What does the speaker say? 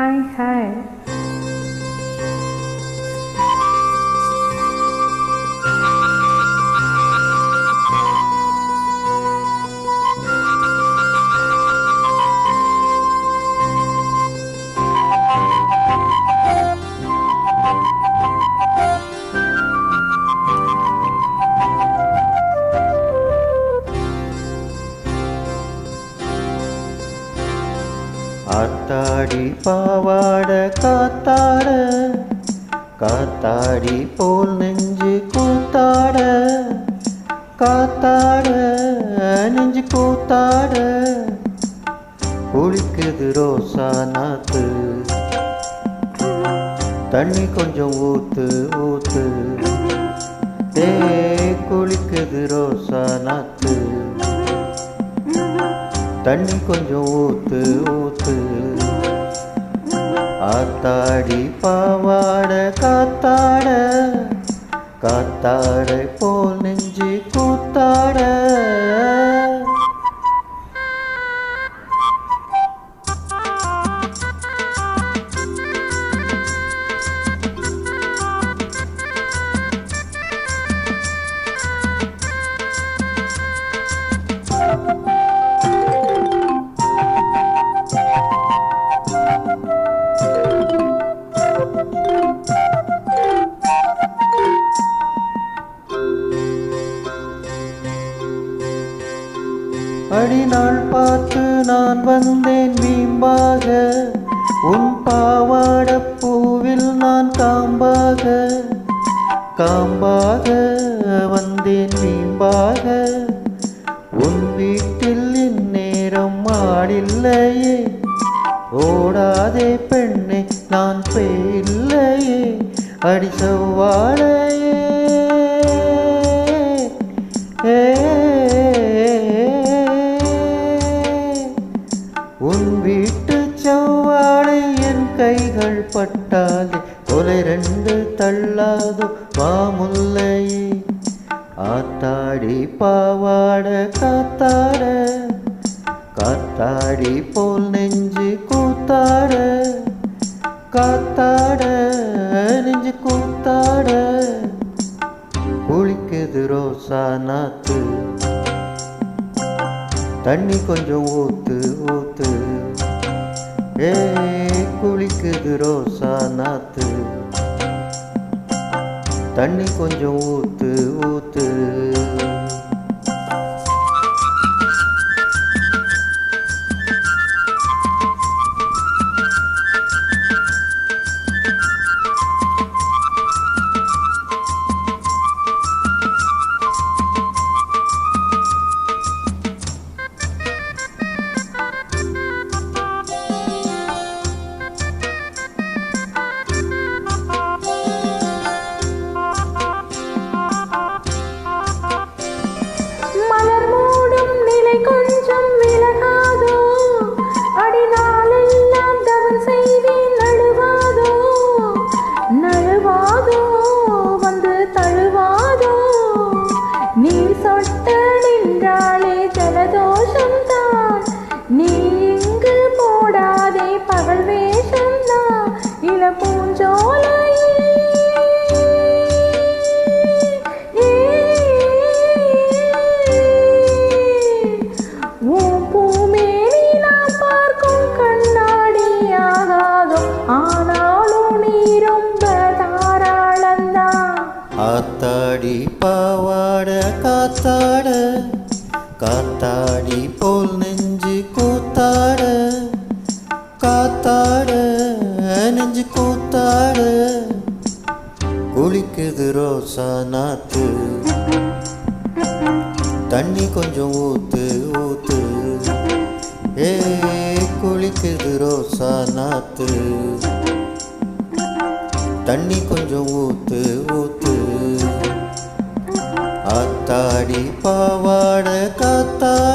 Hi hi. ஆத்தாடி பாவாட காத்தாட, காத்தாடி போல் நெஞ்சு கூத்தாட, காத்தாட நெஞ்சு கூத்தாட, குளிக்குது ரோசா நாத்து, தண்ணி கொஞ்சம் ஊத்து ஊத்து, குளிக்குது ரோசா நாத்து, தண்ணி கொஞ்சம் ஊத்து ஊத்து. ஆத்தாடி பாவாட காத்தாட, காத்தாட போல் நெஞ்சு கூத்தாட. அடிநாள் பார்த்து நான் வந்தேன் வீம்பாக, உன் பாவாட பூவில் நான் காம்பாக, காம்பாக வந்தேன் வீம்பாக, உன் வீட்டில் இந்நேரம் ஆடில்லையே, ஓடாதே பெண்ணே நான் பேயில்லையே, அடி செவ்வாழையே உன் வீட்டு செவ்வாழை என் கைகள் பட்டாலே கொலை ரெண்டு தள்ளாதோ மாமுல்லையே. ஆத்தாடி பாவாட காத்தாட, காத்தாடி போல் நெஞ்சு கூத்தாட, காத்தாட நெஞ்சு கூத்தாட, குளிக்குது ரோசா நாத்து, தண்ணி கொஞ்சம் ஊத்து ஊத்து, குளிக்குது ரோசா நாத்து, தண்ணி கொஞ்சம் ஊத்து ஊத்து. ஆத்தாடி பாவாட காத்தாட, காத்தாடி போல் நெஞ்சு கூத்தாட, காத்தாட நெஞ்சு கூத்தாட, குளிக்குது ரோசா நாத்து, தண்ணி கொஞ்சம் ஊத்து ஊத்து, குளிக்குது ரோசா நாத்து, தண்ணி கொஞ்சம் ஊத்து ஊத்து. ஆத்தாடி பாவாட காத்தாட.